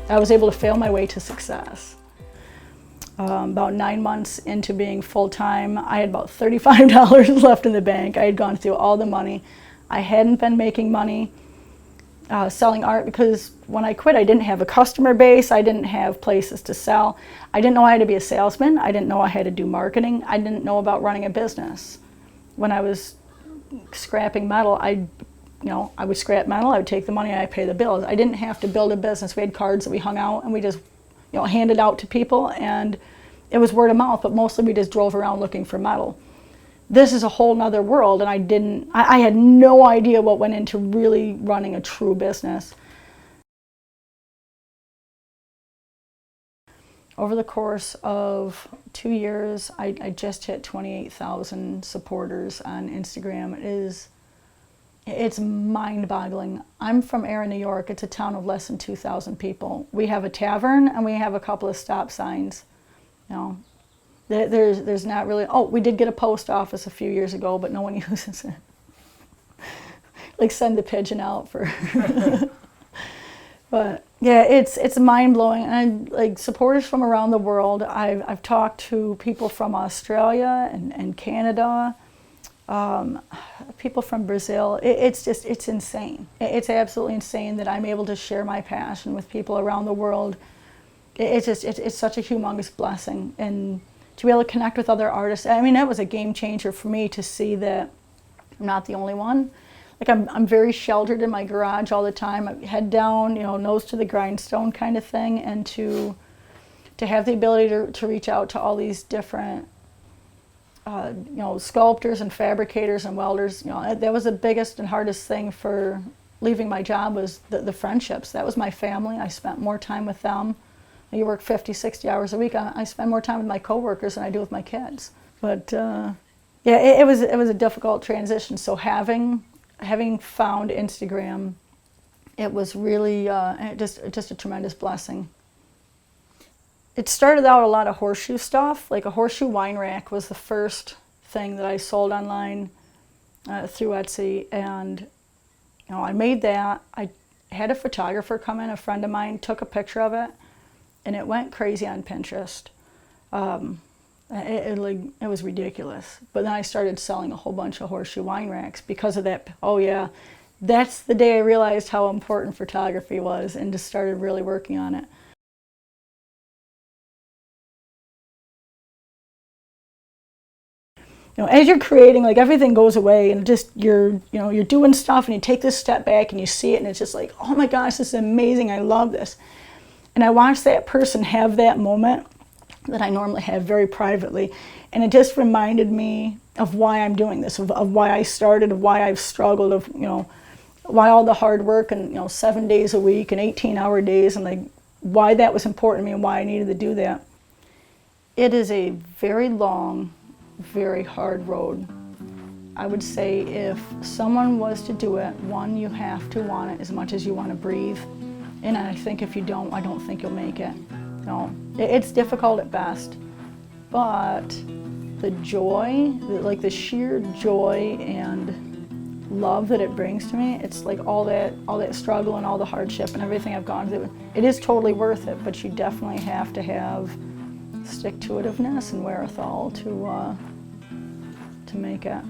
I was able to fail my way to success. About 9 months into being full-time, I had about $35 left in the bank. I had gone through all the money. I hadn't been making money selling art because when I quit, I didn't have a customer base. I didn't have places to sell. I didn't know I had to be a salesman. I didn't know I had to do marketing. I didn't know about running a business. When I was scrapping metal, I would scrap metal, I would take the money, and I'd pay the bills. I didn't have to build a business. We had cards that we hung out and we just handed out to people, and it was word of mouth, but mostly we just drove around looking for metal. This is a whole nother world, and I had no idea what went into really running a true business. Over the course of 2 years, I just hit 28,000 supporters on Instagram. It's mind-boggling. I'm from Erin, New York. It's a town of less than 2,000 people. We have a tavern and we have a couple of stop signs. There's not really. Oh, we did get a post office a few years ago, but no one uses it. Like send the pigeon out for. But yeah, it's mind-blowing, and like supporters from around the world. I've talked to people from Australia and Canada. People from Brazil. It's insane. It's absolutely insane that I'm able to share my passion with people around the world. It's such a humongous blessing, and to be able to connect with other artists. I mean, that was a game changer for me to see that I'm not the only one. Like I'm very sheltered in my garage all the time. Head down, nose to the grindstone kind of thing, and to have the ability to reach out to all these different sculptors and fabricators and welders. That was the biggest and hardest thing for leaving my job, was the friendships. That was my family. I spent more time with them. You work 50, 60 hours a week. I spend more time with my coworkers than I do with my kids. But yeah, it was a difficult transition. So having found Instagram, it was really just a tremendous blessing. It started out a lot of horseshoe stuff. Like a horseshoe wine rack was the first thing that I sold online through Etsy, and I made that. I had a photographer come in, a friend of mine, took a picture of it, and it went crazy on Pinterest. It was ridiculous. But then I started selling a whole bunch of horseshoe wine racks because of that. Oh yeah, that's the day I realized how important photography was, and just started really working on it. As you're creating, like everything goes away, and just you're doing stuff, and you take this step back and you see it, and it's just like, oh my gosh, this is amazing, I love this. And I watched that person have that moment that I normally have very privately, and it just reminded me of why I'm doing this, of why I started, of why I've struggled, of why all the hard work and 7 days a week and 18-hour days, and like why that was important to me and why I needed to do that. It is a very long, very hard road. I would say if someone was to do it, one, you have to want it as much as you want to breathe. And I think if you don't, I don't think you'll make it. No, it's difficult at best, but the joy, like the sheer joy and love that it brings to me, it's like all that struggle and all the hardship and everything I've gone through, it is totally worth it, but you definitely have to have stick-to-itiveness and wherewithal to make it.